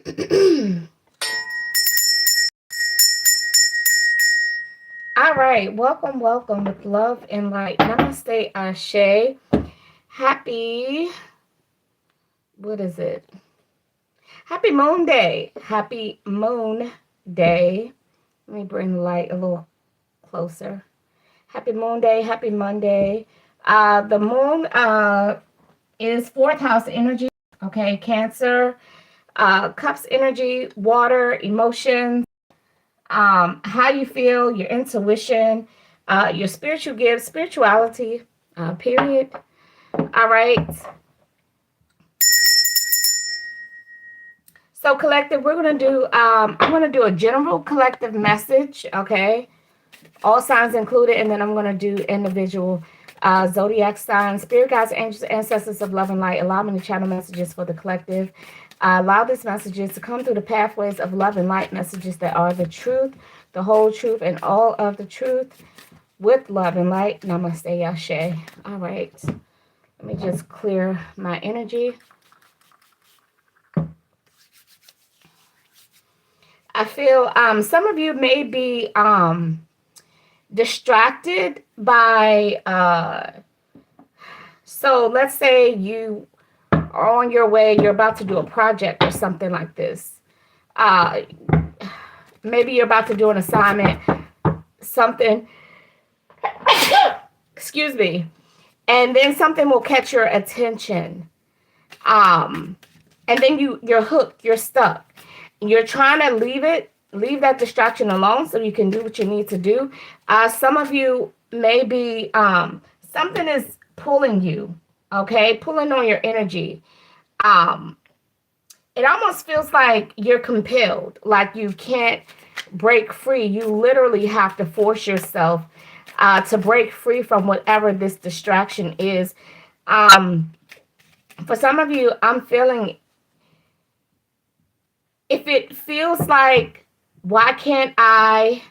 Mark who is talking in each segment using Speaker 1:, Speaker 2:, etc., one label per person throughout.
Speaker 1: All right, welcome, welcome with love and light. Namaste, Ashe. Happy, what is it? Happy Moon Day. Happy Moon Day. Let me bring the light a little closer. Happy Moon Day. Happy Monday. The moon is fourth house energy. Okay, Cancer, cups energy, water, emotions, how you feel, your intuition, your spiritual gifts, spirituality, period. All right. So collective, we're gonna do. I'm gonna do a general collective message. Okay, all signs included, and then I'm gonna do individual zodiac signs. Spirit guides, angels, ancestors of love and light. Allow me to channel messages for the collective. Allow these messages to come through the pathways of love and light. Messages that are the truth, the whole truth, and all of the truth. With love and light. Namaste, Ashe. All right. Let me just clear my energy. I feel some of you may be distracted by, so let's say you are on your way, you're about to do a project or something like this. Uh, Maybe you're about to do an assignment, something, excuse me, and then something will catch your attention. And then you're hooked, you're stuck. You're trying to leave that distraction alone so you can do what you need to do. Some of you maybe something is pulling you, okay, pulling on your energy. Um, it almost feels like you're compelled, like you can't break free. You literally have to force yourself to break free from whatever this distraction is. For some of you, I'm feeling, if it feels like, why can't I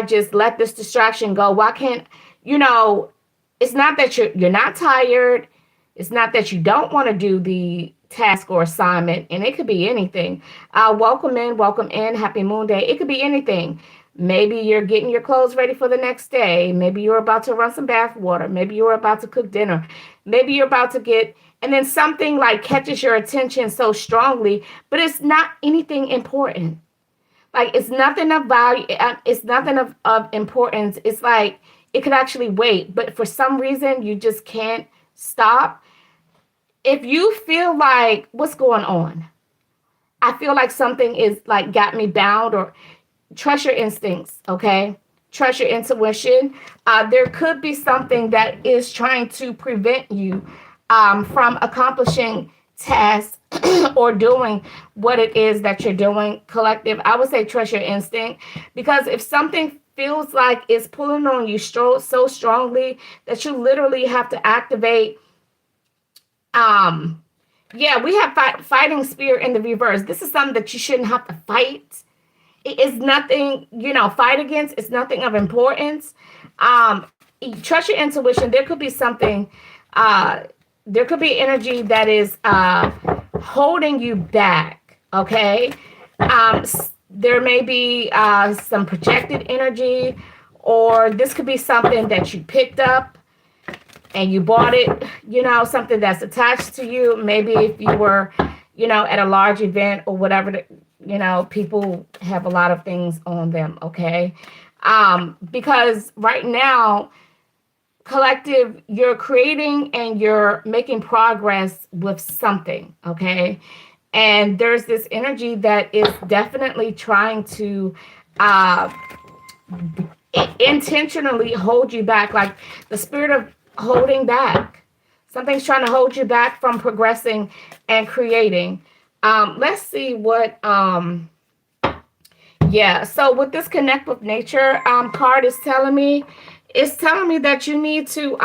Speaker 1: just let this distraction go? Why can't, it's not that you're not tired. It's not that you don't want to do the task or assignment, and it could be anything. Welcome in, welcome in. Happy Moon Day. It could be anything. Maybe you're getting your clothes ready for the next day. Maybe you're about to run some bath water. Maybe you're about to cook dinner. Maybe you're about to get, and then something like catches your attention so strongly, but it's not anything important. Like it's nothing of value. It's nothing of importance. It's like it could actually wait, but for some reason you just can't stop. If you feel like, what's going on? I feel like something is like got me bound, or trust your instincts, okay? Trust your intuition. There could be something that is trying to prevent you from accomplishing tasks or doing what it is that you're doing. Collective, I would say trust your instinct, because if something feels like it's pulling on you so strongly that you literally have to activate, yeah, we have fighting spirit in the reverse. This is something that you shouldn't have to fight. It is nothing, fight against. It's nothing of importance. Trust your intuition. There could be something, there could be energy that is holding you back, okay? There may be some projected energy, or this could be something that you picked up and you bought it, something that's attached to you. Maybe if you were, at a large event or whatever, people have a lot of things on them, okay? Because right now, collective, you're creating and you're making progress with something, okay? And there's this energy that is definitely trying to intentionally hold you back, like the spirit of holding back. Something's trying to hold you back from progressing and creating. Let's see what, yeah. So with this connect with nature card is telling me, it's telling me that you need to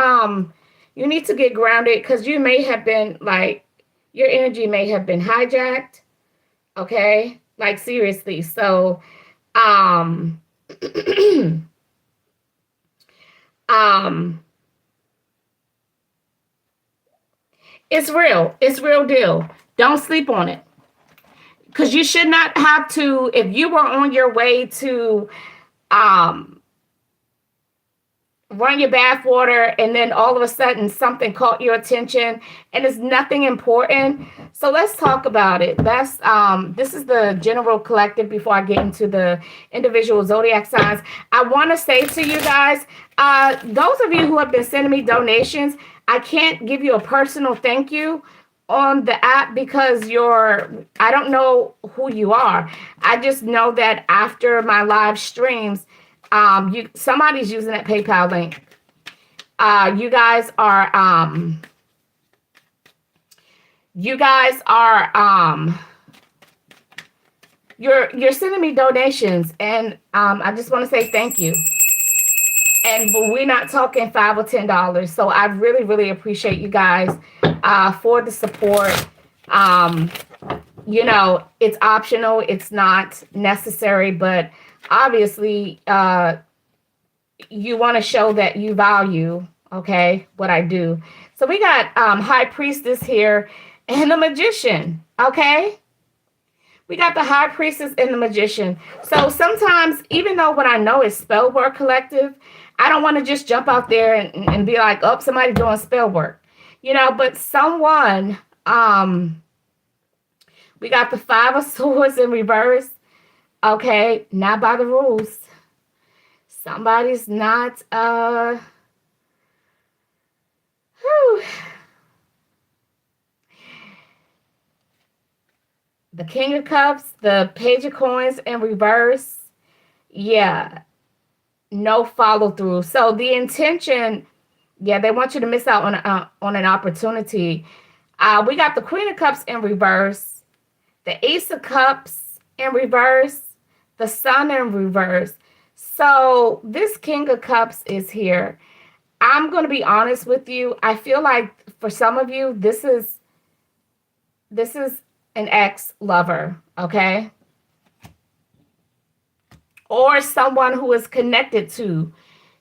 Speaker 1: get grounded, because you may have been like, your energy may have been hijacked. Okay. Like seriously. So, um, it's real. It's real deal. Don't sleep on it. because you should not have to, if you were on your way to um, run your bath water and then all of a sudden something caught your attention and it's nothing important. So let's talk about it. That's this is the general collective before I get into the individual zodiac signs. I want to say to you guys, those of you who have been sending me donations, I can't give you a personal thank you on the app because I don't know who you are. I just know that after my live streams, somebody's using that PayPal link. You guys are you're sending me donations, and I just want to say thank you. And we're not talking $5 or $10, so I really, really appreciate you guys for the support. It's optional, it's not necessary, but obviously you want to show that you value, okay, what I do. So we got High Priestess here and the Magician, okay? We got the High Priestess and the Magician. So sometimes, even though when I know it's spell work collective, I don't want to just jump out there and be like, oh, somebody doing spell work. But someone, we got the Five of Swords in reverse. Okay, not by the rules. Somebody's not, The King of Cups, the Page of Coins in reverse. Yeah, no follow through. So the intention, yeah, they want you to miss out on an opportunity. We got the Queen of Cups in reverse, the Ace of Cups in reverse, the Sun in reverse. So this King of Cups is here. I'm going to be honest with you. I feel like for some of you, this is an ex-lover, okay? Or someone who is connected to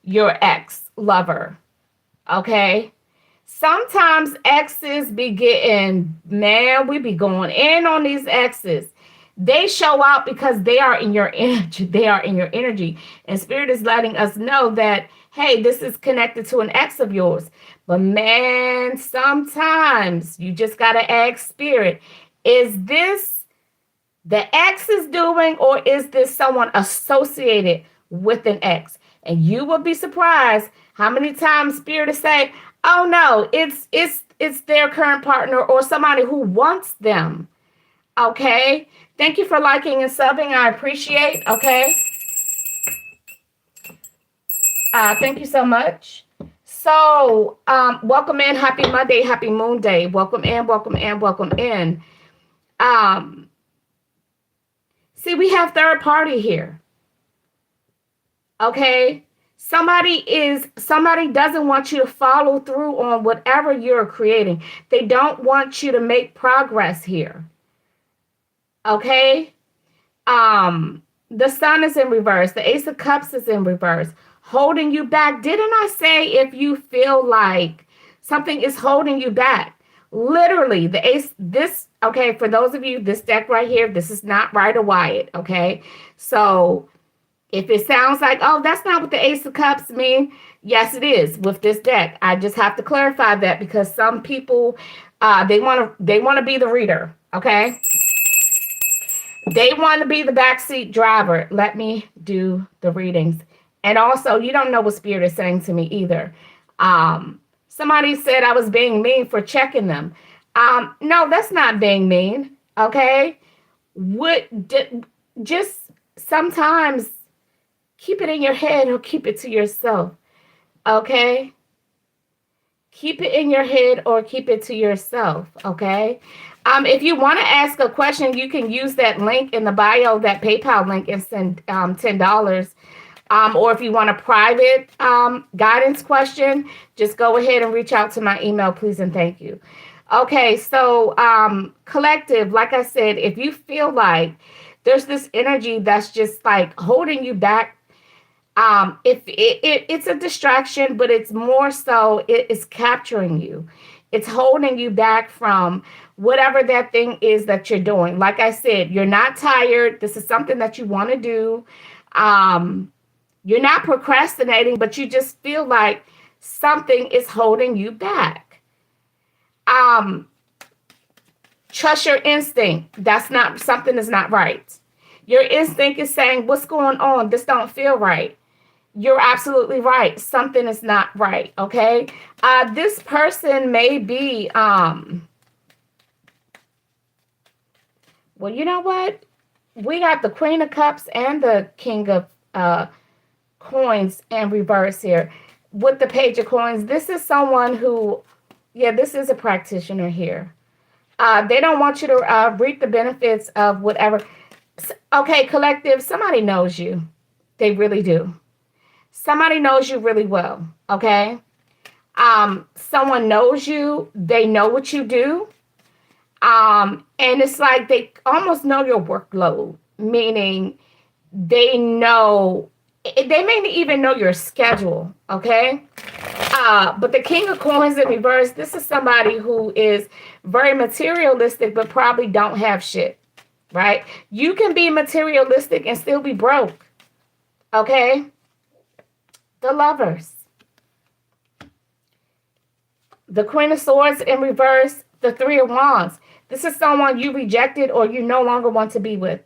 Speaker 1: your ex-lover, okay? Sometimes exes be getting, man, we be going in on these exes. They show out because they are in your energy. They are in your energy. And Spirit is letting us know that, hey, this is connected to an ex of yours. But man, sometimes you just got to ask Spirit, is this the ex is doing, or is this someone associated with an ex? And you will be surprised how many times Spirit is saying, oh no, it's their current partner or somebody who wants them. Okay. Thank you for liking and subbing. I appreciate. Okay. Thank you so much. So, welcome in. Happy Monday. Happy Moon Day. Welcome in. Welcome in. Welcome in. See, we have third party here. Okay. Somebody doesn't want you to follow through on whatever you're creating. They don't want you to make progress here. Okay. The Sun is in reverse. The Ace of Cups is in reverse, holding you back. Didn't I say if you feel like something is holding you back? Literally, the Ace, okay, for those of you, this deck right here, this is not Rider Wyatt, okay? So if it sounds like, oh, that's not what the Ace of Cups mean, yes, it is with this deck. I just have to clarify that because some people, they want to be the reader, okay? They want to be the backseat driver. Let me do the readings. And also, you don't know what Spirit is saying to me either. Somebody said I was being mean for checking them. No, that's not being mean. Okay. Just sometimes keep it in your head or keep it to yourself. Okay. Keep it in your head or keep it to yourself. Okay. If you want to ask a question, you can use that link in the bio, that PayPal link, and send $10. Or if you want a private guidance question, just go ahead and reach out to my email, please and thank you. Okay, so collective, like I said, if you feel like there's this energy that's just like holding you back, if it's a distraction, but it's more so it is capturing you. It's holding you back from whatever that thing is that you're doing. Like I said, you're not tired. This is something that you want to do. You're not procrastinating, but you just feel like something is holding you back. Um, Trust your instinct. That's not, something is not right. Your instinct is saying, what's going on? This don't feel right. You're absolutely right. Something is not right. Okay. This person may be, well, you know what? We got the Queen of Cups and the King of Coins in reverse here. With the Page of Coins, this is someone who, yeah, this is a practitioner here. They don't want you to reap the benefits of whatever. Okay, collective, somebody knows you. They really do. Somebody knows you really well, okay? Someone knows you. They know what you do. And it's like they almost know your workload, meaning they know, they may even know your schedule, okay? But the King of Coins in reverse, this is somebody who is very materialistic, but probably don't have shit, right? You can be materialistic and still be broke, okay? The Lovers. The Queen of Swords in reverse, the Three of Wands. This is someone you rejected or you no longer want to be with.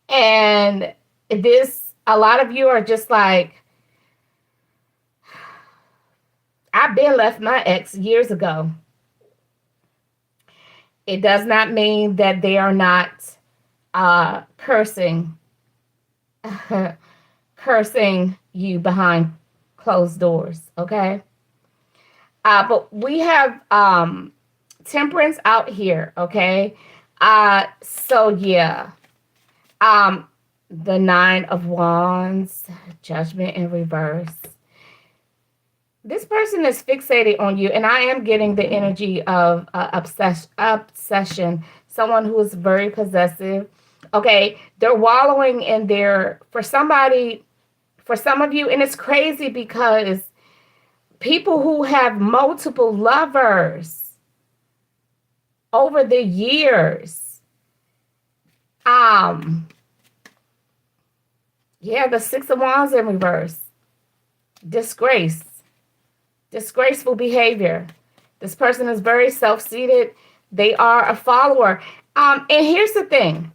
Speaker 1: And this, a lot of you are just like, I've been left my ex years ago. It does not mean that they are not cursing cursing you behind closed doors, okay? But we have Temperance out here, okay? So yeah. The Nine of Wands, Judgment in reverse. This person is fixated on you, and I am getting the energy of obsession. Someone who is very possessive. Okay, they're wallowing in their, for somebody, for some of you, and it's crazy because people who have multiple lovers over the years, yeah, the Six of Wands in reverse. Disgrace. Disgraceful behavior. This person is very self-seated. They are a follower. And here's the thing.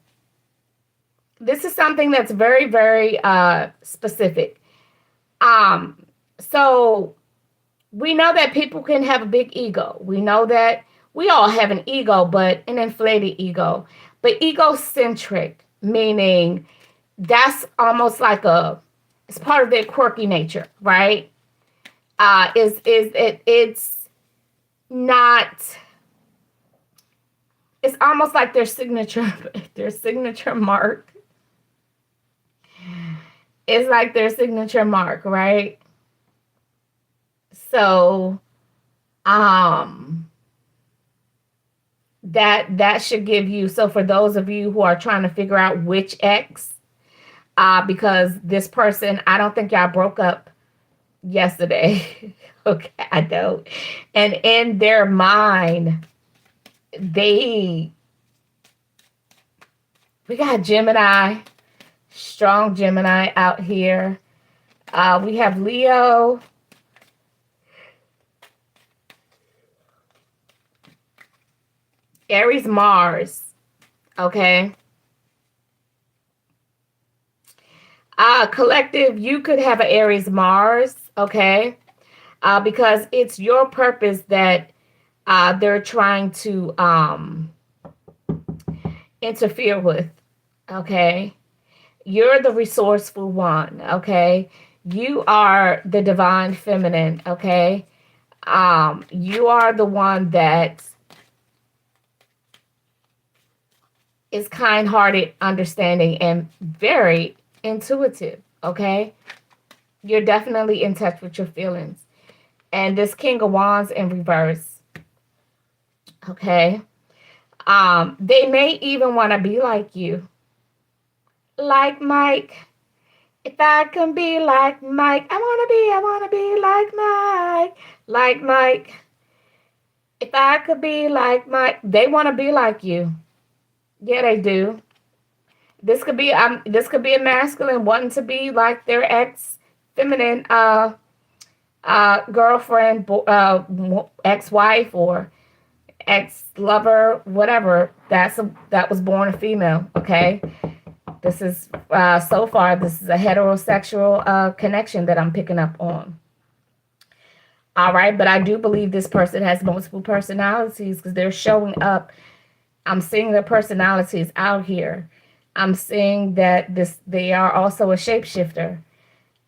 Speaker 1: This is something that's very, very specific. So we know that people can have a big ego. We know that we all have an ego, but an inflated ego. But egocentric, meaning that's almost like it's part of their quirky nature, right? It's not, it's almost like their signature mark. It's like their signature mark, right? So, that should give you, so for those of you who are trying to figure out which ex, because this person, I don't think y'all broke up yesterday. Okay, I don't. And in their mind, we got Gemini, strong Gemini out here. We have Leo. Aries, Mars. Okay. Collective, you could have an Aries, Mars. Okay. Because it's your purpose that they're trying to interfere with. Okay. You're the resourceful one. Okay. You are the divine feminine. Okay. You are the one that is kind-hearted, understanding, and very intuitive. Okay. You're definitely in touch with your feelings. And this King of Wands in reverse. Okay. They may even want to be like you. Like Mike. If I can be like Mike, I want to be like Mike. Like Mike. If I could be like they want to be like you. Yeah, they do. This could be a masculine wanting to be like their ex feminine girlfriend, ex-wife, or ex-lover, whatever. That was born a female. Okay, this is so far this is a heterosexual connection that I'm picking up on. All right, but I do believe this person has multiple personalities because they're showing up. I'm seeing their personalities out here. I'm seeing that they are also a shapeshifter.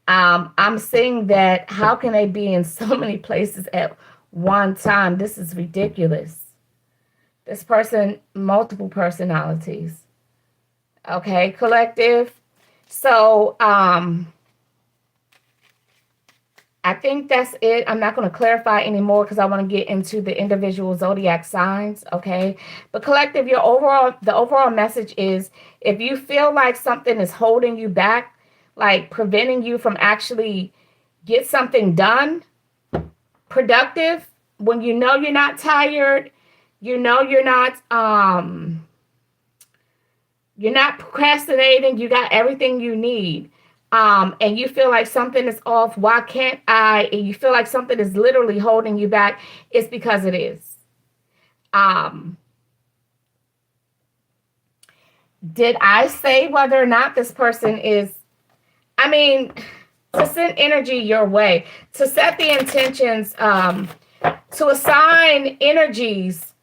Speaker 1: I'm seeing that how can they be in so many places at one time? This is ridiculous. This person, multiple personalities. Okay, collective. So, I think that's it. I'm not going to clarify anymore because I want to get into the individual zodiac signs, okay? But collective, the overall message is if you feel like something is holding you back, like preventing you from actually get something done, productive, when you know you're not tired, you know you're not procrastinating, you got everything you need. And you feel like something is off, why can't I? And you feel like something is literally holding you back, it's because it is. Um, did I say whether or not this person is, I mean, to send energy your way, to set the intentions, to assign energies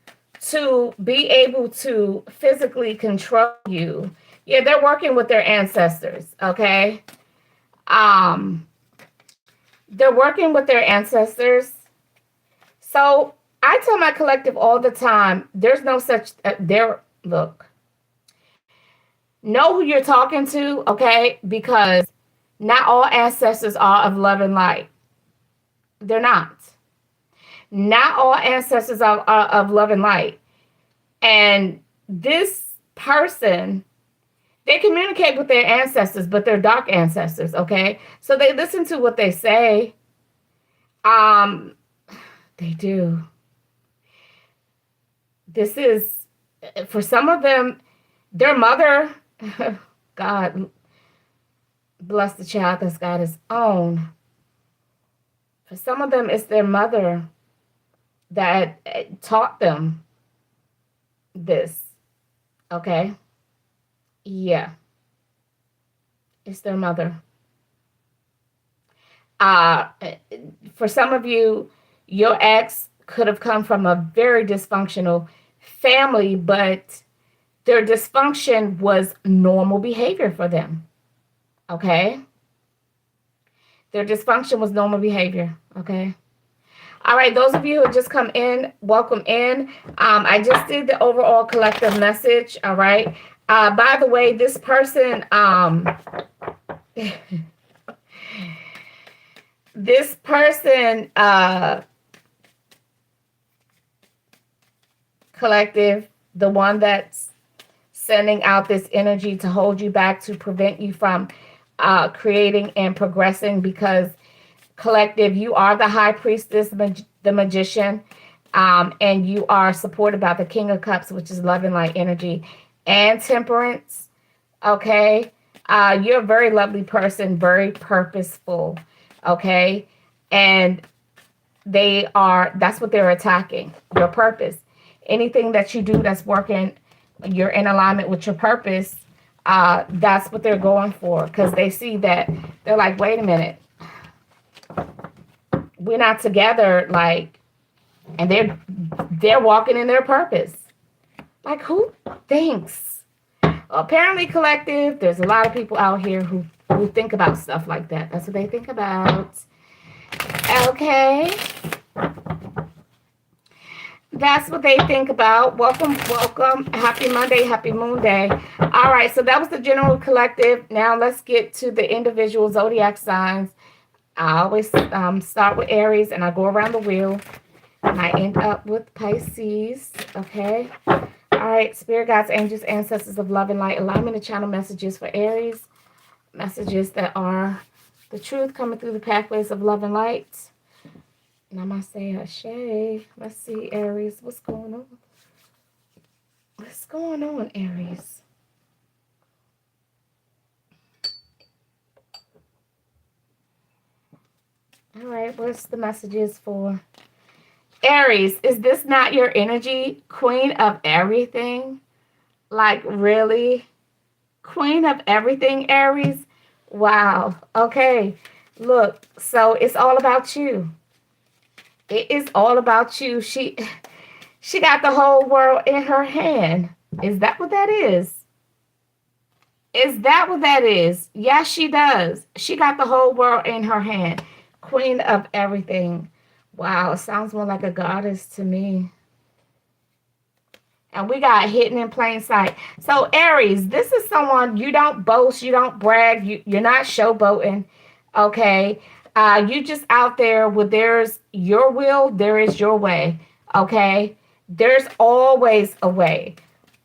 Speaker 1: to be able to physically control you. Yeah, they're working with their ancestors, okay? Um, they're working with their ancestors. So I tell my collective all the time, there's no such, look, know who you're talking to, okay? Because not all ancestors are of love and light. They're not. Not all ancestors are of love and light. And this person, they communicate with their ancestors, but they're dark ancestors, okay? So they listen to what they say. They do. This is, for some of them, their mother, God bless the child that's got his own. For some of them, it's their mother that taught them this, okay? Yeah, it's their mother. Uh, for some of you, your ex could have come from a very dysfunctional family, but their dysfunction was normal behavior for them, okay? Their dysfunction was normal behavior, okay? All right, those of you who just come in, welcome in. I just did the overall collective message, all right? By the way, this person, this person, collective, the one that's sending out this energy to hold you back, to prevent you from creating and progressing, because collective, you are the high priestess, the magician, and you are supported by the King of Cups, which is love and light energy, and temperance, okay? You're a very lovely person, very purposeful, okay? And that's what they're attacking, your purpose. Anything that you do that's working, you're in alignment with your purpose, that's what they're going for, because they see that, they're like, wait a minute, we're not together, like, and they're walking in their purpose. Like, who thinks? Apparently, collective, there's a lot of people out here who think about stuff like that. That's what they think about. Okay. That's what they think about. Welcome, welcome. Happy Monday, happy Moon Day. All right, so that was the general collective. Now let's get to the individual zodiac signs. I always start with Aries, and I go around the wheel, and I end up with Pisces, okay? All right, spirit guides, angels, ancestors of love and light, allow me to channel messages for Aries, messages that are the truth coming through the pathways of love and light. Namaste, Ashe. Let's see, Aries. What's going on? What's going on, Aries? All right, what's the messages for Aries? Is this not your energy? Queen of everything? Like, really? Queen of everything, Aries? Wow. Okay. Look, so it's all about you. It is all about you. She got the whole world in her hand. Is that what that is? Is that what that is? Yes, she does. She got the whole world in her hand. Queen of everything. Wow, sounds more like a goddess to me. And we got hidden in plain sight. So Aries, this is someone you don't boast, you don't brag, you're not showboating. Okay. You just out there with there's your will, there is your way. Okay. There's always a way.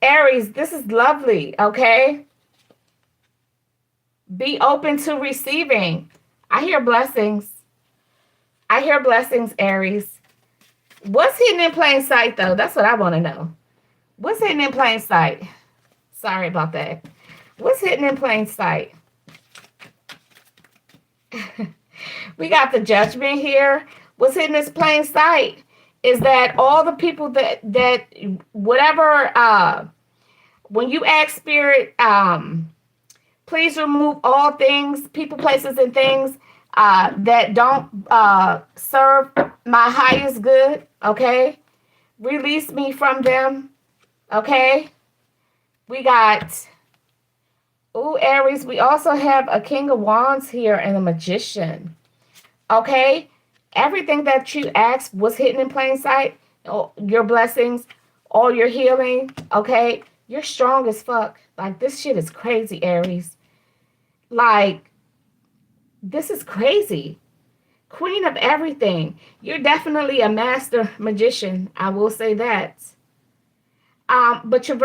Speaker 1: Aries, this is lovely. Okay. Be open to receiving. I hear blessings. I hear blessings, Aries. What's hidden in plain sight, though? That's what I want to know. What's hidden in plain sight? Sorry about that. What's hidden in plain sight? We got the judgment here. What's hidden in plain sight is that all the people that whatever when you ask spirit, please remove all things, people, places, and things that don't serve my highest good. Okay, release me from them. Okay, we got, Aries, we also have a King of Wands here and a Magician. Okay, everything that you asked was hidden in plain sight. Your blessings, all your healing. Okay, you're strong as fuck. Like, this shit is crazy, Aries. Like, this is crazy. Queen of everything. You're definitely a master magician. I will say that. But you're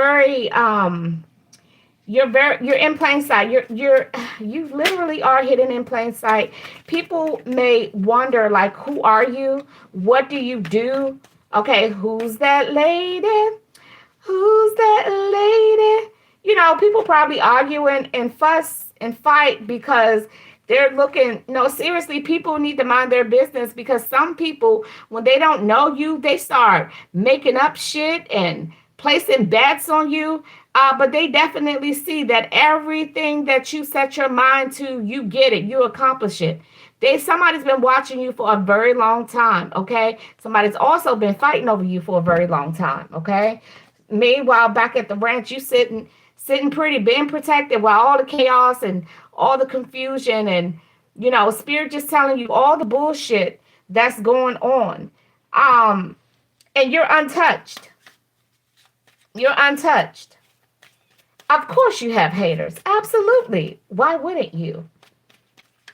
Speaker 1: in plain sight. You literally are hidden in plain sight. People may wonder, like, who are you? What do you do? Okay, who's that lady? Who's that lady? You know, people probably argue and fuss and fight because they're looking, no, seriously, people need to mind their business, because some people, when they don't know you, they start making up shit and placing bets on you. But they definitely see that everything that you set your mind to, you get it, you accomplish it. Somebody's been watching you for a very long time, okay? Somebody's also been fighting over you for a very long time, okay? Meanwhile, back at the ranch, you sitting pretty, being protected while all the chaos and all the confusion and, you know, spirit just telling you all the bullshit that's going on. And you're untouched. You're untouched. Of course you have haters. Absolutely. Why wouldn't you?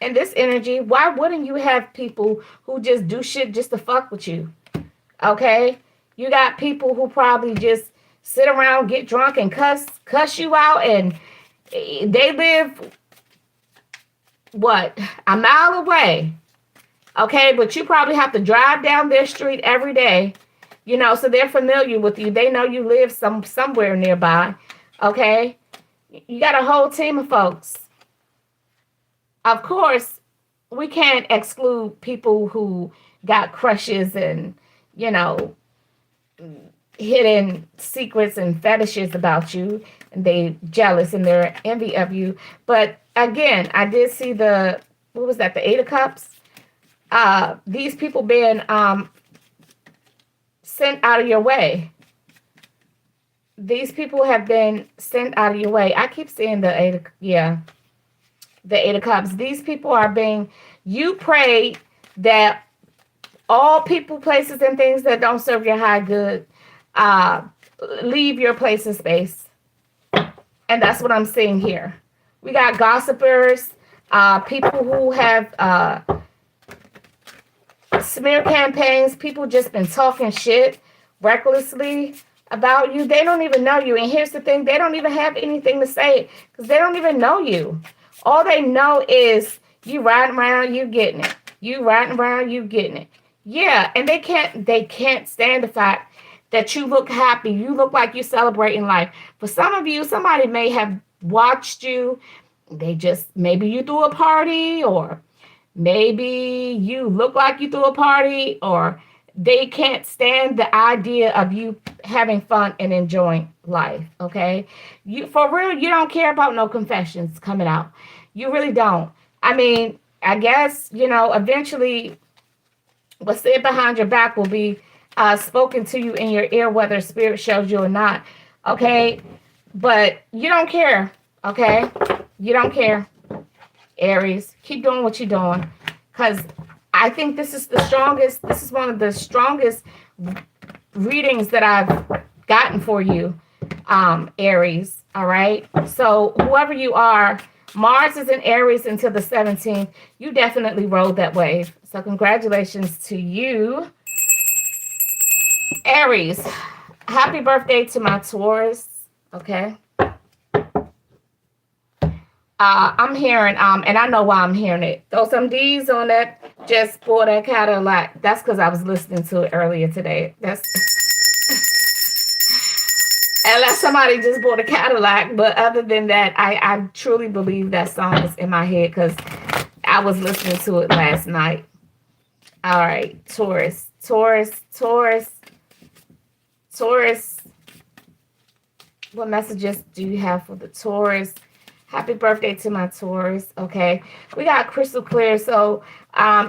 Speaker 1: In this energy, why wouldn't you have people who just do shit just to fuck with you? Okay? You got people who probably just sit around, get drunk, and cuss you out, and they live, what, a mile away. Okay? But you probably have to drive down their street every day. You know, so they're familiar with you. They know you live somewhere nearby. Okay? You got a whole team of folks. Of course, we can't exclude people who got crushes and, you know, hidden secrets and fetishes about you, and they jealous and they're envy of you. But again, I did see the Eight of Cups. These people being sent out of your way. These people have been sent out of your way. I keep seeing the Eight of Cups. These people are being, you pray that all people, places, and things that don't serve your high good leave your place and space. And that's what I'm seeing here. We got gossipers, people who have smear campaigns, people just been talking shit recklessly about you. They don't even know you. And here's the thing, they don't even have anything to say because they don't even know you. All they know is you riding around, you getting it. You riding around, you getting it. Yeah, and they can't stand the fact that you look happy. You look like you're celebrating life. For some of you, somebody may have watched you. They just maybe you threw a party, or maybe you look like you threw a party, or they can't stand the idea of you having fun and enjoying life. Okay, you for real, you don't care about no confessions coming out. You really don't. I mean, I guess eventually what's said behind your back will be spoken to you in your ear, whether spirit shows you or not. Okay, but you don't care. Okay, you don't care. Aries, keep doing what you're doing, because I think this is the strongest. This is one of the strongest readings that I've gotten for you, Aries. All right. So whoever you are, Mars is in Aries until the 17th. You definitely rode that wave. So congratulations to you, Aries. Happy birthday to my Taurus. Okay. I'm hearing, and I know why I'm hearing it. Throw some D's on that. Just for that Cadillac. That's because I was listening to it earlier today. That's unless somebody just bought a Cadillac. But other than that, I truly believe that song is in my head because I was listening to it last night. All right, Taurus, Taurus, Taurus, Taurus. What messages do you have for the Taurus? Happy birthday to my Taurus. Okay, we got crystal clear. So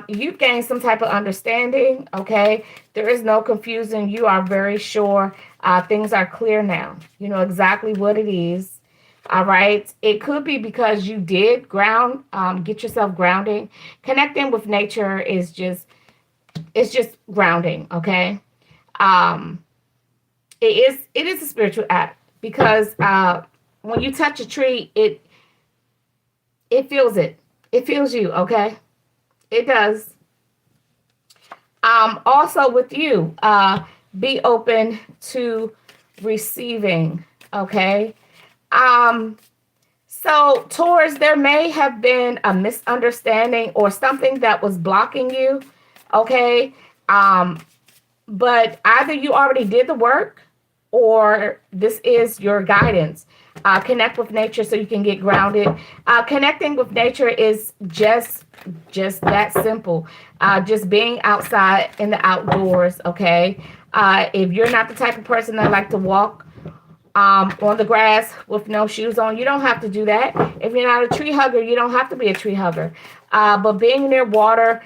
Speaker 1: you've gained some type of understanding. Okay, there is no confusion. You are very sure. Things are clear now. You know exactly what it is. All right. It could be because you did get yourself grounding. Connecting with nature is just grounding. Okay. Um, it is a spiritual act because when you touch a tree, it feels it. It feels you, okay? It does. Also with you, be open to receiving, okay? So Taurus, there may have been a misunderstanding or something that was blocking you, okay? But either you already did the work or this is your guidance. Connect with nature so you can get grounded. Connecting with nature is just that simple. Just being outside in the outdoors, okay? If you're not the type of person that like to walk on the grass with no shoes on, you don't have to do that. If you're not a tree hugger, you don't have to be a tree hugger. But being near water,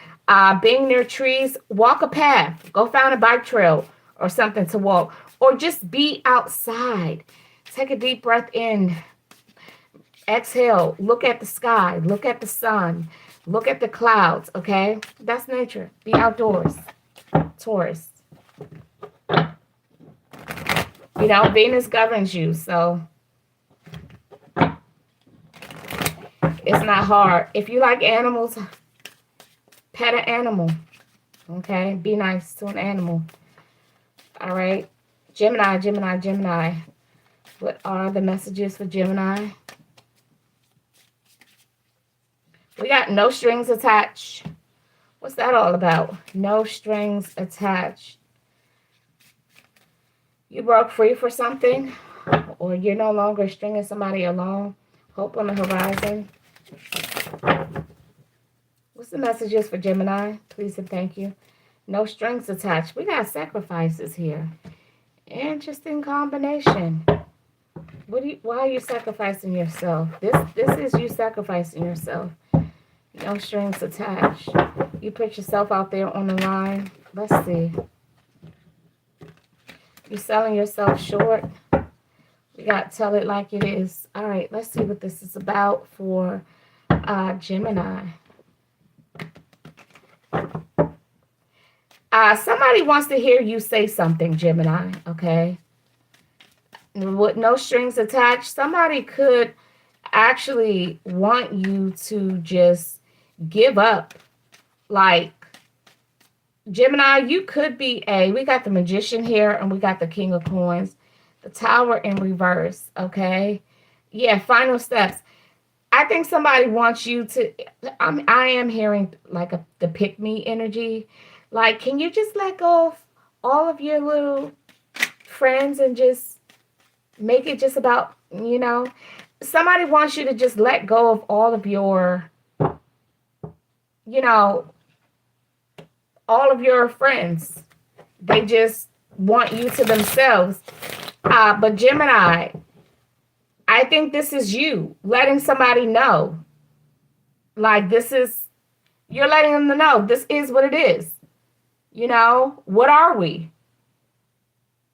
Speaker 1: being near trees, walk a path. Go find a bike trail or something to walk. Or just be outside. Take a deep breath in. Exhale. Look at the sky. Look at the sun. Look at the clouds, okay? That's nature. Be outdoors. Taurus. Venus governs you, so it's not hard. If you like animals, pet an animal, okay? Be nice to an animal, all right? Gemini, Gemini, Gemini. What are the messages for Gemini? We got no strings attached. What's that all about? No strings attached. You broke free for something, or you're no longer stringing somebody along. Hope on the horizon. What's the messages for Gemini? Please and thank you. No strings attached. We got sacrifices here. Interesting combination. Why are you sacrificing yourself? This is you sacrificing yourself. No strings attached. You put yourself out there on the line. Let's see. You're selling yourself short. We got tell it like it is. All right, let's see what this is about for Gemini. Somebody wants to hear you say something, Gemini, okay? With no strings attached, somebody could actually want you to just give up. Like, Gemini, you could be we got the Magician here and we got the King of Coins, the Tower in reverse, okay? Yeah, final steps. I think somebody wants you to, I am hearing like the pick me energy. Like, can you just let go of all of your little friends and just make it just about, somebody wants you to just let go of all of your, you know, all of your friends. They just want you to themselves. But Gemini, I think this is you letting somebody know. Like, you're letting them know this is what it is. What are we?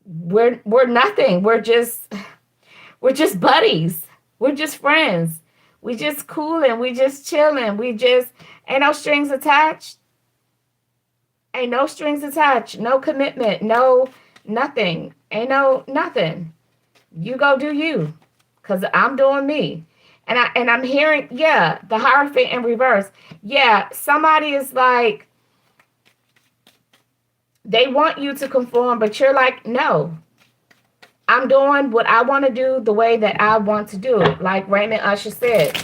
Speaker 1: We're nothing. We're just buddies. We're just friends. We just cooling. We just chilling. We just ain't no strings attached. Ain't no strings attached. No commitment. No nothing. Ain't no nothing. You go do you, cause I'm doing me. And I'm hearing, the Hierophant in reverse. Yeah, somebody is like, they want you to conform, but you're like, no, I'm doing what I want to do the way that I want to do it. Like Raymond Usher said,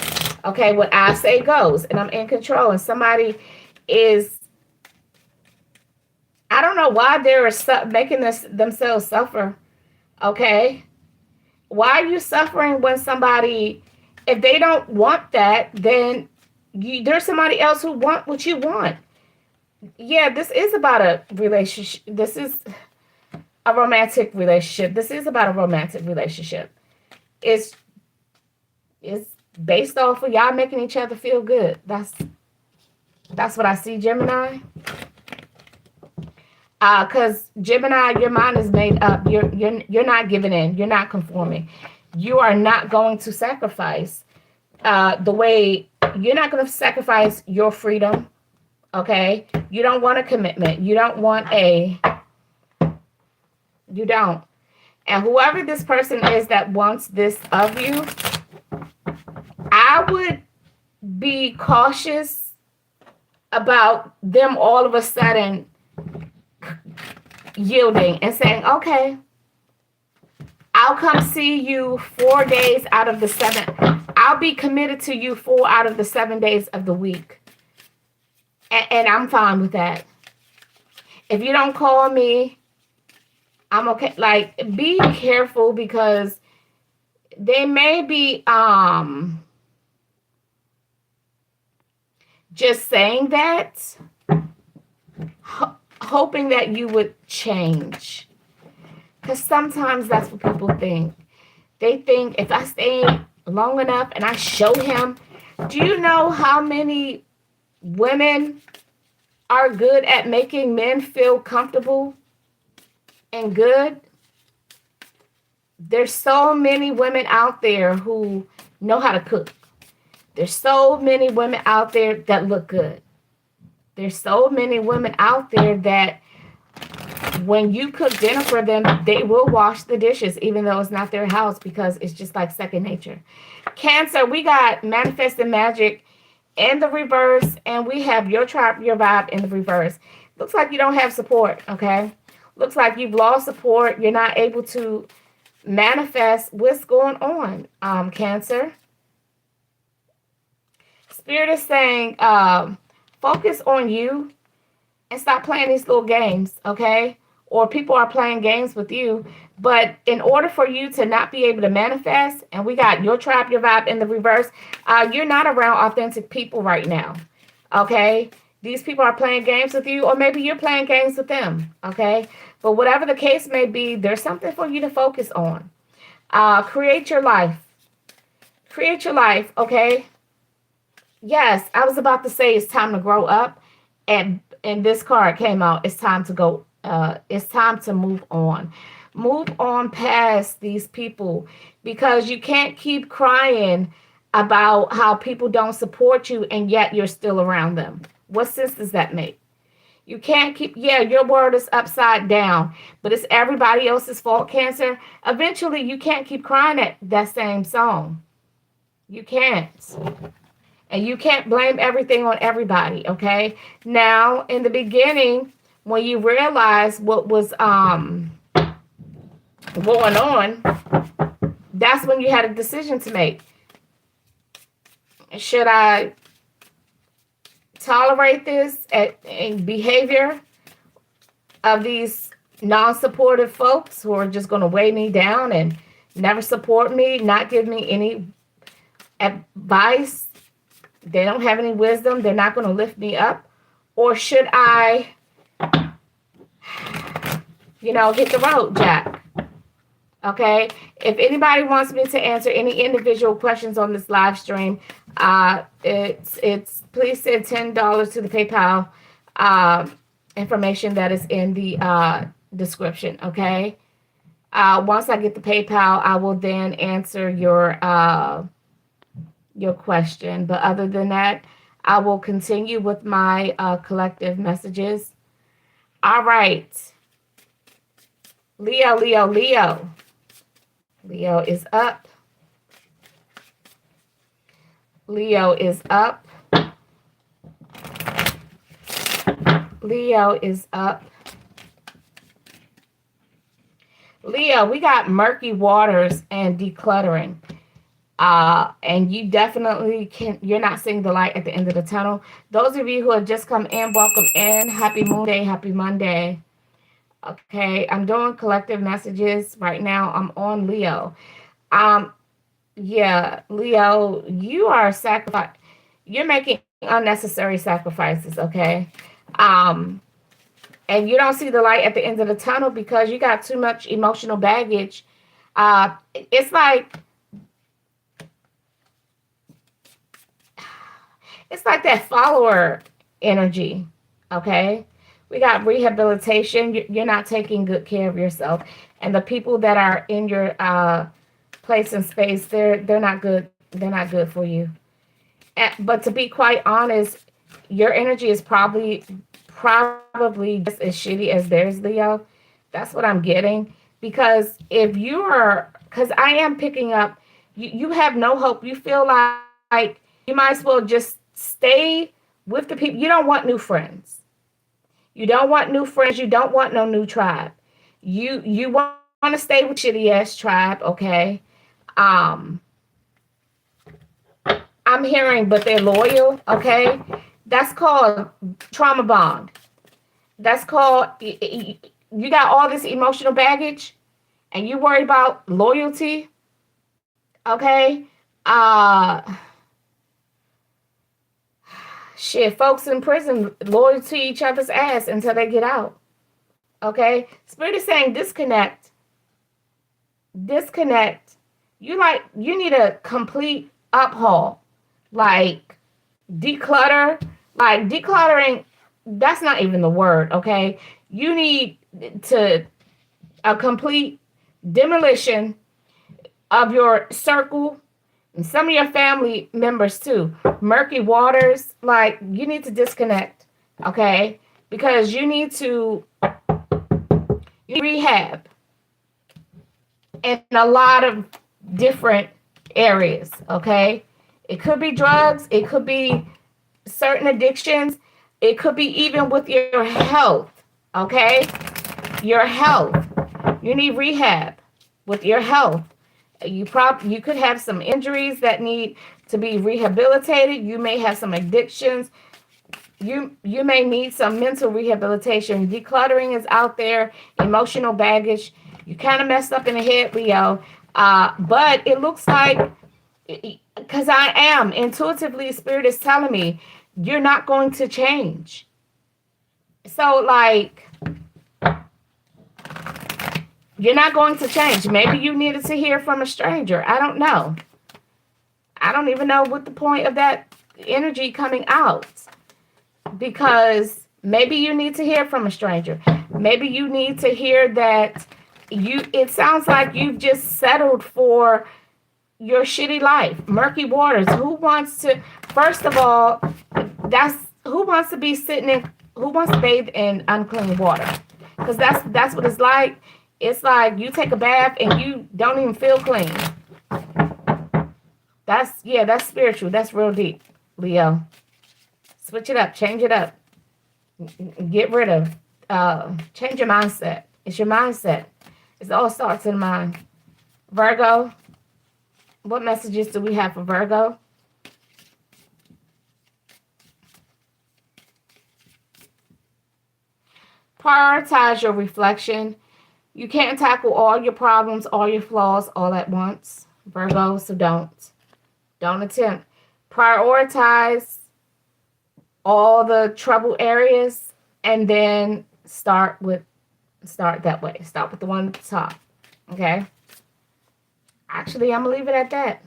Speaker 1: okay, what I say goes, and I'm in control. And somebody is, I don't know why they're making themselves suffer. Okay, why are you suffering when somebody, if they don't want that, then there's somebody else who want what you want. Yeah, this is about a relationship. This is a romantic relationship. This is about a romantic relationship. It's based off of y'all making each other feel good. That's what I see, Gemini. Because Gemini, your mind is made up. You're not giving in. You're not conforming. You are not going to sacrifice you're not going to sacrifice your freedom. Okay, you don't want a commitment. You don't. And whoever this person is that wants this of you, I would be cautious about them all of a sudden yielding and saying, okay, I'll come see you 4 days out of the 7. I'll be committed to you 4 out of the 7 days of the week. And I'm fine with that. If you don't call me, I'm okay. Like, be careful, because they may be just saying that, hoping that you would change. Because sometimes that's what people think. They think if I stay long enough and I show him, do you know how many women are good at making men feel comfortable and good? There's so many women out there who know how to cook. There's so many women out there that look good. There's so many women out there that when you cook dinner for them, they will wash the dishes, even though it's not their house, because it's just like second nature. Cancer, we got Manifesting Magic in the reverse, and we have Your Tribe, Your Vibe in the reverse. Looks like you don't have support, okay? Looks like you've lost support. You're not able to manifest what's going on, Cancer. Spirit is saying, focus on you and stop playing these little games, okay? Or people are playing games with you. But in order for you to not be able to manifest, and we got Your Tribe, Your Vibe in the reverse, you're not around authentic people right now, okay? These people are playing games with you, or maybe you're playing games with them, okay? But whatever the case may be, there's something for you to focus on. Create your life. Create your life, okay? Yes, I was about to say it's time to grow up, and this card came out. It's time to go. It's time to move on. Move on past these people, because you can't keep crying about how people don't support you and yet you're still around them. What sense does that make? You can't keep, your world is upside down, but it's everybody else's fault, Cancer. Eventually, you can't keep crying at that same song. You can't. And you can't blame everything on everybody, okay? Now, in the beginning, when you realize what was going on, that's when you had a decision to make. Should I tolerate this behavior, of these non-supportive folks who are just going to weigh me down and never support me, not give me any advice. They don't have any wisdom. They're not going to lift me up. Or should I, hit the road, Jack? Okay. If anybody wants me to answer any individual questions on this live stream, it's please send $10 to the PayPal information that is in the description. Okay. Once I get the PayPal, I will then answer your question. But other than that, I will continue with my collective messages. All right. Leo, Leo, Leo. Leo is up. Leo is up. Leo is up. Leo, we got murky waters and decluttering. And you definitely you're not seeing the light at the end of the tunnel. Those of you who have just come in, welcome in. Happy Moon Day, happy Monday. Okay, I'm doing collective messages right now. I'm on Leo. Yeah, Leo, you are you're making unnecessary sacrifices, okay? And you don't see the light at the end of the tunnel because you got too much emotional baggage. It's like that follower energy, okay? We got rehabilitation. You're not taking good care of yourself. And the people that are in your place and space, they're not good. They're not good for you. But to be quite honest, your energy is probably just as shitty as theirs, Leo. That's what I'm getting. Because because I am picking up, you have no hope. You feel like you might as well just stay with the people. You don't want new friends. You don't want new friends. You don't want no new tribe. You want to stay with shitty ass tribe, okay? I'm hearing, but they're loyal, okay? That's called trauma bond. That's called, you got all this emotional baggage and you worry about loyalty, okay? Shit, folks in prison loyal to each other's ass until they get out, okay? Spirit is saying disconnect. You need a complete uphaul, like decluttering, that's not even the word, okay? You need a complete demolition of your circle and some of your family members too. Murky waters, like you need to disconnect, okay? Because you need to rehab in a lot of different areas, okay? It could be drugs, it could be certain addictions, it could be even with your health, okay? Your health. You need rehab with your health. You could have some injuries that need to be rehabilitated. You may have some addictions. You may need some mental rehabilitation. Decluttering is out there. Emotional baggage. You kind of messed up in the head, Leo. But it looks like, because I am intuitively, Spirit is telling me you're not going to change. So like, you're not going to change. Maybe you needed to hear from a stranger. I don't know. I don't even know what the point of that energy coming out. Because maybe you need to hear from a stranger. Maybe you need to hear that it sounds like you've just settled for your shitty life. Murky waters. Who wants to, first of all, who wants to bathe in unclean water? Because that's what it's like. It's like you take a bath and you don't even feel clean. That's spiritual. That's real deep, Leo. Switch it up. Change it up. Get rid of. Change your mindset. It's your mindset. It all starts in mind. Virgo. What messages do we have for Virgo? Prioritize your reflection. You can't tackle all your problems, all your flaws all at once, Virgo, so don't attempt. Prioritize all the trouble areas and then start that way. Start with the one at the top. Okay? Actually, I'm gonna leave it at that.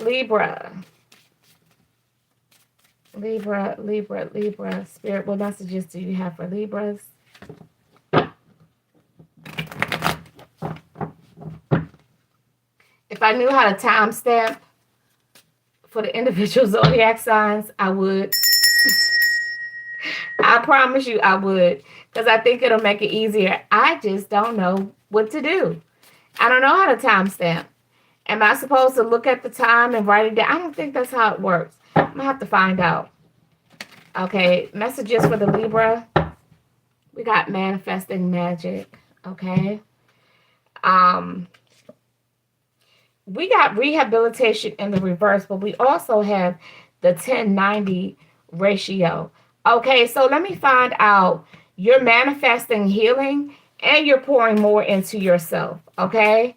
Speaker 1: Libra. Spirit, what messages do you have for Libras? If I knew how to timestamp for the individual zodiac signs, I would. I promise you I would, because I think it'll make it easier. I just don't know what to do. I don't know how to timestamp. Am I supposed to look at the time and write it down? I don't think that's how it works. I'm going to have to find out. Okay, messages for the Libra. We got manifesting magic. Okay. We got rehabilitation in the reverse, but we also have the 10-90 ratio. Okay, so let me find out. You're manifesting healing and you're pouring more into yourself. Okay.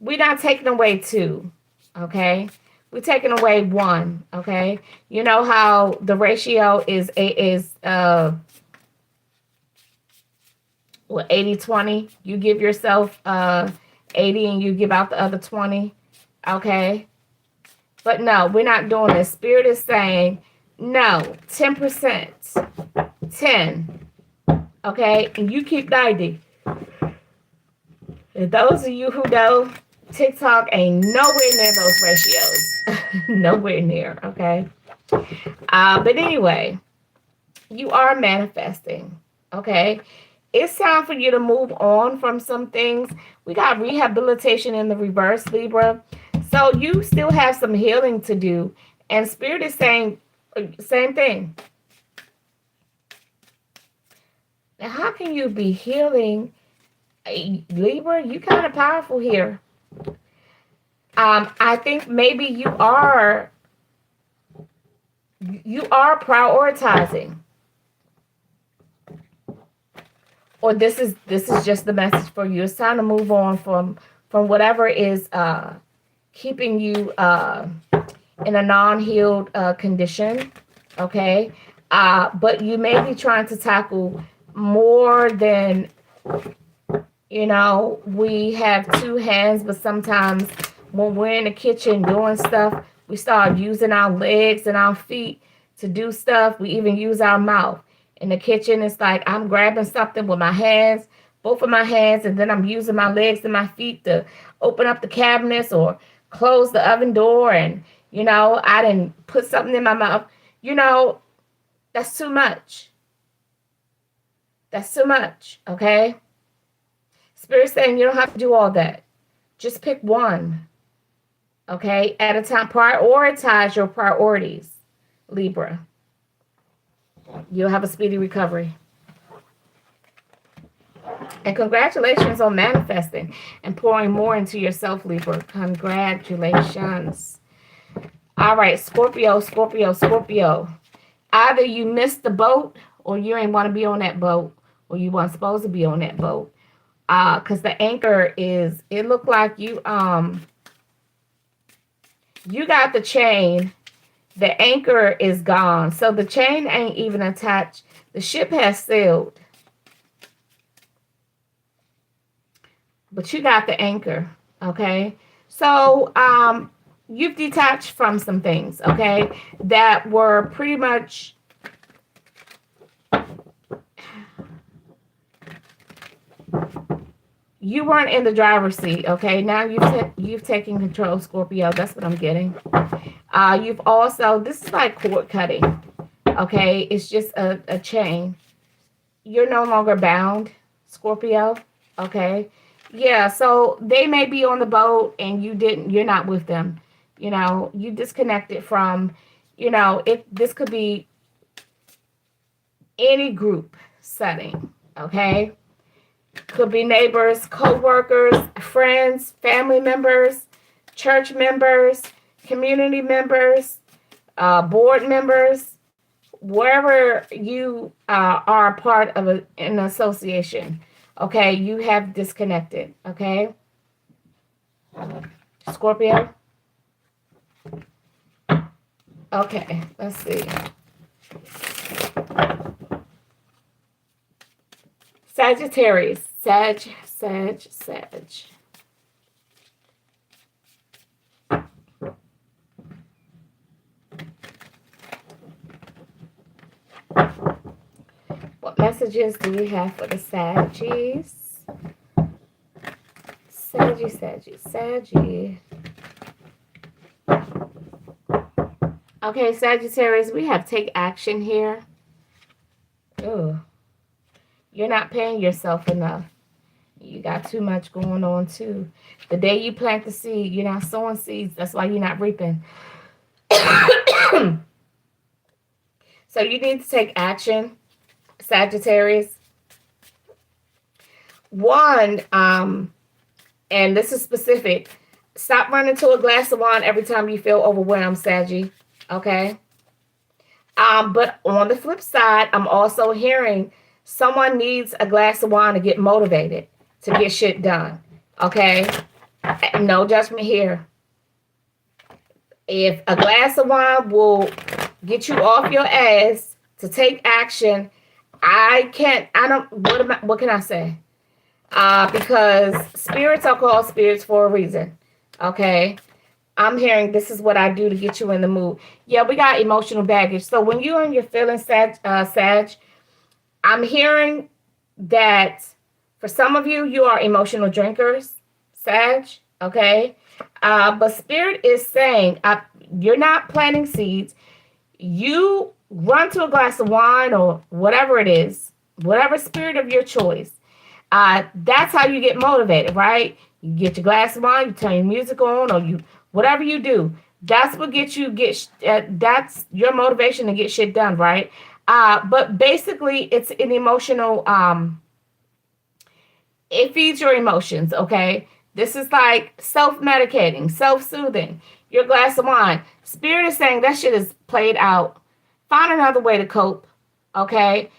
Speaker 1: We're not taking away 2. Okay. We're taking away 1. Okay. You know how the ratio is 80-20. You give yourself 80 and you give out the other 20. Okay. But no, we're not doing this. Spirit is saying no, 10%. 10. Okay. And you keep 90. And those of you who know, TikTok ain't nowhere near those ratios. Nowhere near. Okay. But anyway, you are manifesting. Okay. It's time for you to move on from some things. We got rehabilitation in the reverse, Libra. So you still have some healing to do. And Spirit is saying same thing. Now, how can you be healing? Libra, you kind of powerful here. I think maybe you are prioritizing. Or this is just the message for you. It's time to move on from whatever is keeping you in a non-healed condition. Okay. But you may be trying to tackle more than, we have 2 hands, but sometimes when we're in the kitchen doing stuff, we start using our legs and our feet to do stuff. We even use our mouth. In the kitchen, it's like I'm grabbing something with my hands, both of my hands, and then I'm using my legs and my feet to open up the cabinets or close the oven door. And, I didn't put something in my mouth. That's too much. That's too much, okay? Spirit saying you don't have to do all that. Just pick one, okay, at a time. Prioritize your priorities, Libra. You'll have a speedy recovery. And congratulations on manifesting and pouring more into yourself, Libra. Congratulations. All right, Scorpio. Either you missed the boat or you ain't want to be on that boat or you weren't supposed to be on that boat. Because the anchor is, it looked like you got the chain. The anchor is gone. So the chain ain't even attached. The ship has sailed. But you got the anchor. Okay. So you've detached from some things, okay, that were pretty much you weren't in the driver's seat, okay? Now you've taken control, Scorpio. That's what I'm getting. You've also, this is like cord cutting, okay? It's just a chain. You're no longer bound, Scorpio, okay? Yeah, so they may be on the boat and you're not with them. You disconnected from, this could be any group setting, okay? Could be neighbors, co-workers, friends, family members, church members, community members, board members, wherever you are a part of an association, okay, you have disconnected, okay? Scorpio? Okay, let's see. Sagittarius. Sag. What messages do we have for the Saggies? Saggy. Okay, Sagittarius, we have take action here. Ooh. You're not paying yourself enough. You got too much going on too. The day you plant the seed, you're not sowing seeds. That's why you're not reaping. So you need to take action, Sagittarius. One, and this is specific. Stop running to a glass of wine every time you feel overwhelmed, Saggy. Okay? But on the flip side, I'm also hearing someone needs a glass of wine to get motivated, to get shit done. Okay? No judgment here. If a glass of wine will get you off your ass to take action, what can I say? Because spirits are called spirits for a reason. Okay? I'm hearing this is what I do to get you in the mood. Yeah, we got emotional baggage. So when you're in your feelings, Sag, I'm hearing that for some of you, you are emotional drinkers, Sag, okay? But Spirit is saying you're not planting seeds. You run to a glass of wine or whatever it is, whatever spirit of your choice. That's how you get motivated, right? You get your glass of wine, you turn your music on, or whatever you do. That's what gets you that's your motivation to get shit done, right? But basically, it's an emotional. It feeds your emotions, okay? This is like self-medicating, self-soothing. Your glass of wine. Spirit is saying that shit is played out. Find another way to cope, okay?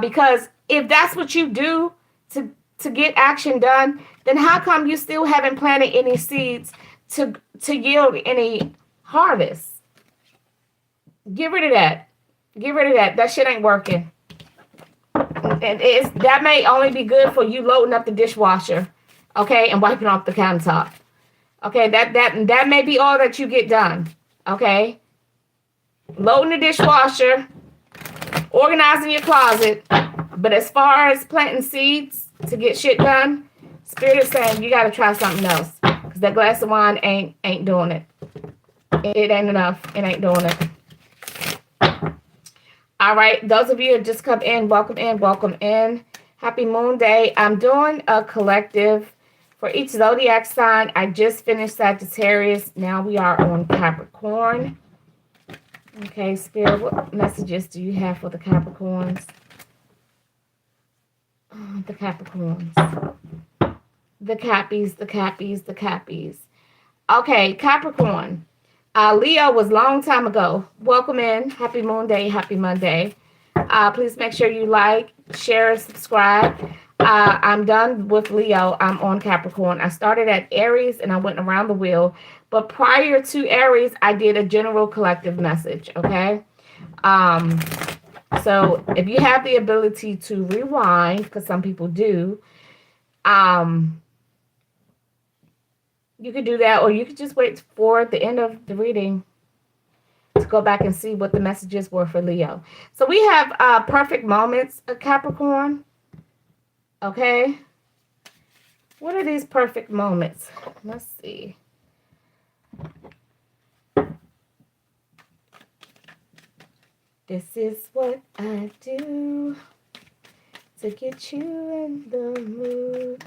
Speaker 1: Because if that's what you do to get action done, then how come you still haven't planted any seeds to yield any harvest? Get rid of that. Get rid of that. That shit ain't working. And that may only be good for you loading up the dishwasher, okay, and wiping off the countertop. Okay, that may be all that you get done. Okay. Loading the dishwasher, organizing your closet. But as far as planting seeds to get shit done, Spirit is saying you gotta try something else. Because that glass of wine ain't doing it. It ain't enough. It ain't doing it. All right, those of you who just come in, welcome in, welcome in. Happy Moon Day. I'm doing a collective for each zodiac sign. I just finished Sagittarius. Now we are on Capricorn. Okay, Spirit, what messages do you have for the Capricorns? The Capricorns. The Cappies. Okay, Capricorn. Leo was a long time ago. Welcome in. Happy Moon Day. Happy Monday. Please make sure you like, share, subscribe. I'm done with Leo. I'm on Capricorn. I started at Aries and I went around the wheel. But prior to Aries, I did a general collective message. Okay. So if you have the ability to rewind, because some people do, you could do that, or you could just wait for the end of the reading to go back and see what the messages were for Leo. So we have perfect moments of Capricorn. Okay. What are these perfect moments? Let's see. This is what I do to get you in the mood.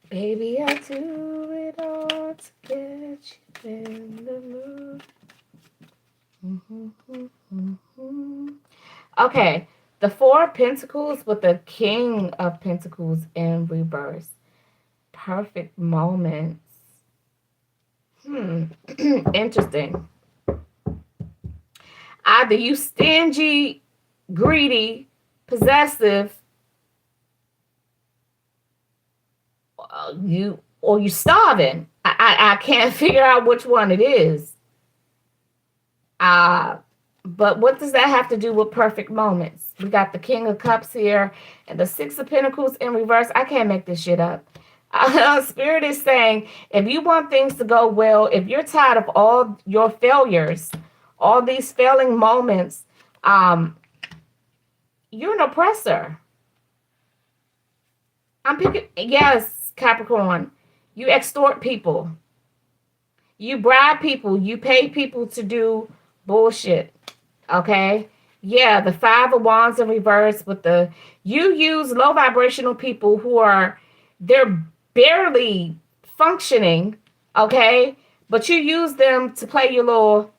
Speaker 1: Baby, I do it all to get you in the mood. Okay, the Four of Pentacles with the King of Pentacles in reverse. Perfect moments. Interesting. Either you stingy, greedy, possessive, you starving. I can't figure out which one it is. Uh, but what does that have to do with perfect moments? We got the King of Cups here and the Six of Pentacles in reverse. I can't make this shit up. Spirit is saying, if you want things to go well, if you're tired of all your failures, all these failing moments, you're an oppressor. I'm picking, yes, Capricorn. You extort people. You bribe people. You pay people to do bullshit. Okay? Yeah, the Five of Wands in reverse with you use low vibrational people they're barely functioning, okay? But you use them to play your little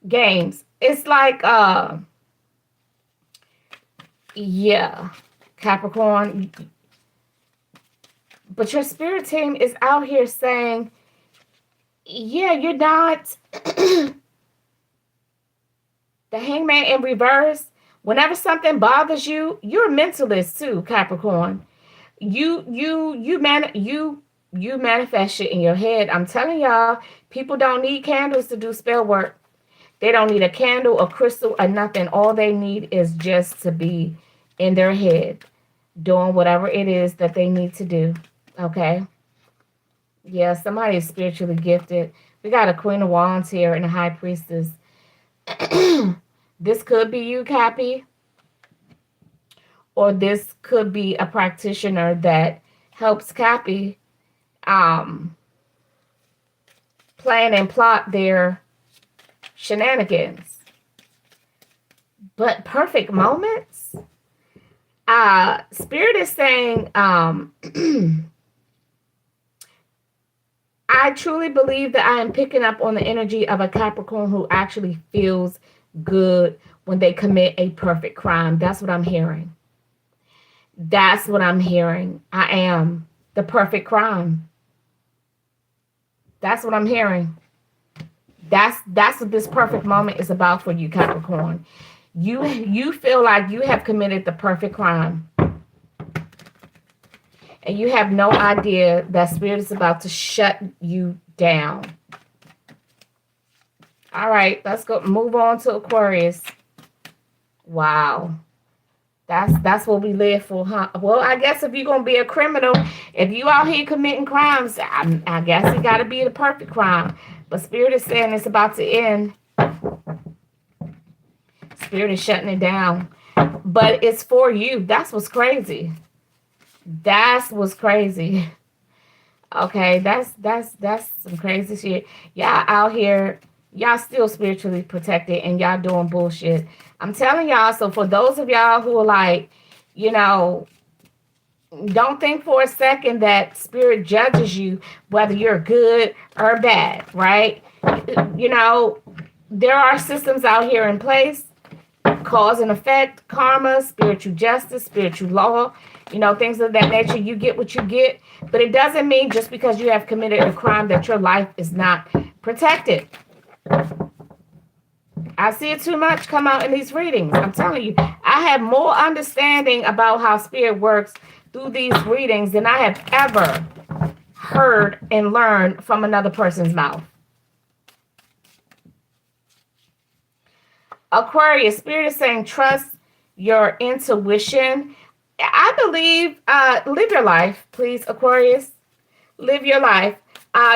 Speaker 1: games. It's like, yeah, Capricorn. But your spirit team is out here saying, yeah, you're not the Hangman in reverse. Whenever something bothers you, you're a mentalist too, Capricorn. You manifest shit in your head. I'm telling y'all, people don't need candles to do spell work. They don't need a candle, a crystal, or nothing. All they need is just to be in their head, doing whatever it is that they need to do. Okay? Yeah, somebody is spiritually gifted. We got a Queen of Wands here and a High Priestess. This could be you, Cappy. Or this could be a practitioner that helps Cappy plan and plot their shenanigans. But perfect moments? Spirit is saying, I truly believe that I am picking up on the energy of a Capricorn who actually feels good when they commit a perfect crime. That's what I'm hearing. That's what I'm hearing. I am the perfect crime. That's what I'm hearing. That's what this perfect moment is about for you, Capricorn. You feel like you have committed the perfect crime. And you have no idea that Spirit is about to shut you down. All right, let's go move on to Aquarius. Wow. That's what we live for, huh? Well, I guess if you're going to be a criminal, if you out here committing crimes, I guess it got to be the perfect crime. But Spirit is saying it's about to end. Spirit is shutting it down. But it's for you. That's what's crazy. That's what's crazy. Okay, that's some crazy shit. Y'all out here, y'all still spiritually protected and y'all doing bullshit. I'm telling y'all, so for those of y'all who are like, don't think for a second that Spirit judges you whether you're good or bad, right? There are systems out here in place, cause and effect, karma, spiritual justice, spiritual law, things of that nature. You get what you get, but it doesn't mean just because you have committed a crime that your life is not protected. I see it too much come out in these readings. I'm telling you, I have more understanding about how Spirit works through these readings than I have ever heard and learned from another person's mouth. Aquarius, Spirit is saying trust your intuition. I believe, live your life, please, Aquarius. Live your life.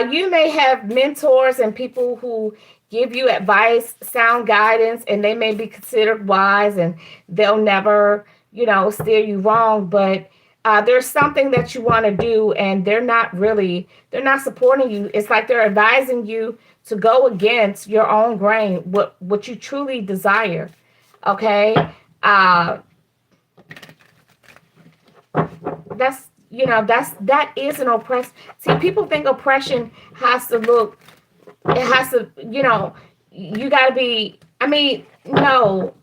Speaker 1: You may have mentors and people who give you advice, sound guidance, and they may be considered wise and they'll never, steer you wrong. But there's something that you want to do and they're not supporting you. It's like they're advising you to go against your own grain, what you truly desire. Okay. That is an oppress. See, people think oppression has to look, it has to, you got to be, no,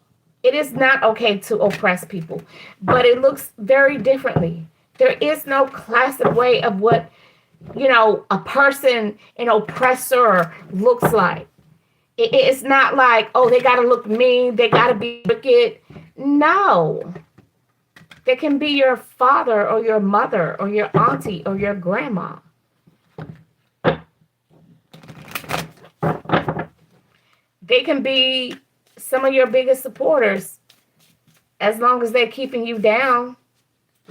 Speaker 1: it is not okay to oppress people, but it looks very differently. There is no classic way of what, a person, an oppressor looks like. It's not like, oh, they got to look mean, they got to be wicked. No. They can be your father or your mother or your auntie or your grandma. They can be some of your biggest supporters as long as they're keeping you down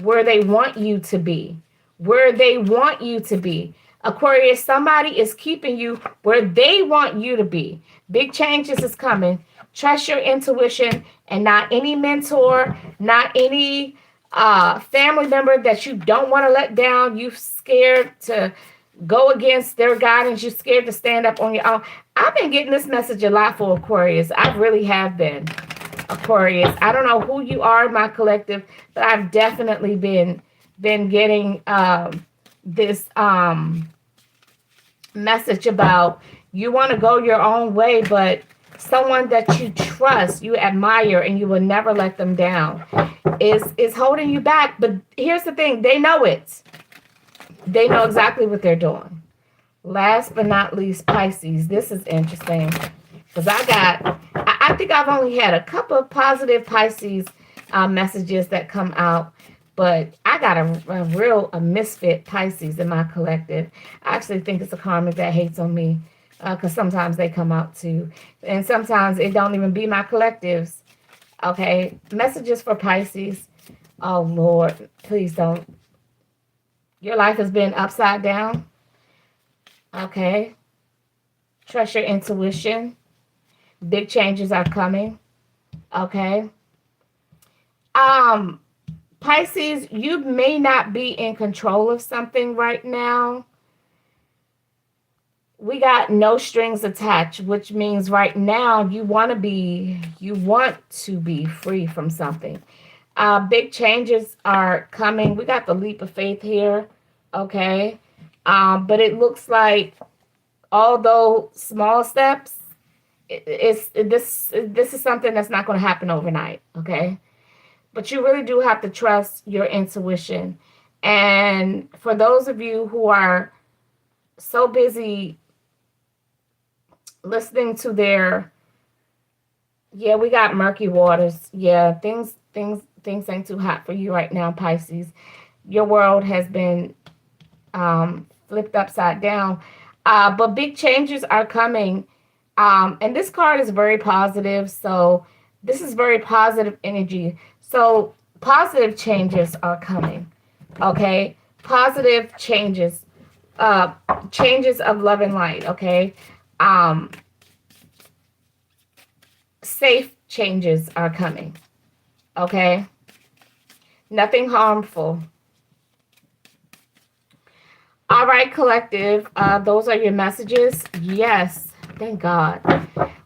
Speaker 1: where they want you to be. Where they want you to be. Aquarius, somebody is keeping you where they want you to be. Big changes is coming. Trust your intuition and not any mentor, not any family member that you don't want to let down. You're scared to go against their guidance. You're scared to stand up on your own. I've been getting this message a lot for Aquarius. I really have been, Aquarius. I don't know who you are in my collective, but I've definitely been getting this message about you want to go your own way, but someone that you trust, you admire, and you will never let them down is holding you back. But here's the thing, they know it. They know exactly what they're doing. Last but not least, Pisces. This is interesting because I think I've only had a couple of positive Pisces messages that come out, but I got a misfit Pisces in my collective. I actually think it's a karmic that hates on me because sometimes they come out too. And sometimes it don't even be my collectives. Okay, messages for Pisces. Oh, Lord, please don't. Your life has been upside down. Okay. Trust your intuition. Big changes are coming. Okay. Pisces, you may not be in control of something right now. We got no strings attached, which means right now you want to be free from something. Big changes are coming. We got the leap of faith here. Okay. But it looks like, although small steps, this is something that's not going to happen overnight. Okay. But you really do have to trust your intuition. And for those of you who are so busy listening to we got murky waters. Yeah, things ain't too hot for you right now, Pisces. Your world has been flipped upside down. But big changes are coming. And this card is very positive. So this is very positive energy. So positive changes are coming. Okay. Positive changes. Changes of love and light. Okay. Safe changes are coming. Okay. Nothing harmful. All right, collective. Those are your messages. Yes, thank God.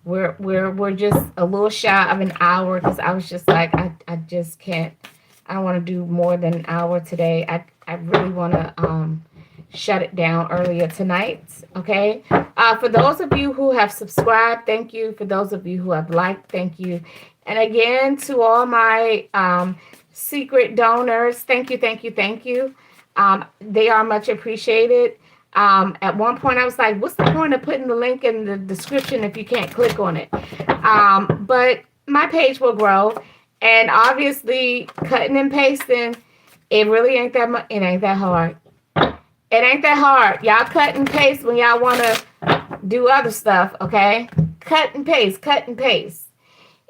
Speaker 1: We're just a little shy of an hour because I was just like, I just can't. I don't want to do more than an hour today. I really want to shut it down earlier tonight. Okay. For those of you who have subscribed, thank you. For those of you who have liked, thank you. And again, to all my secret donors, thank you, thank you, thank you. They are much appreciated. At one point I was like, what's the point of putting the link in the description if you can't click on it? But my page will grow, and obviously cutting and pasting, it really ain't that much. It ain't that hard. It ain't that hard. Y'all cut and paste when y'all want to do other stuff. Okay. Cut and paste, cut and paste.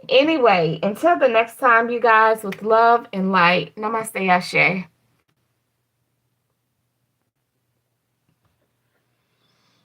Speaker 1: Anyway, until the next time, you guys, with love and light. Namaste, Ashe.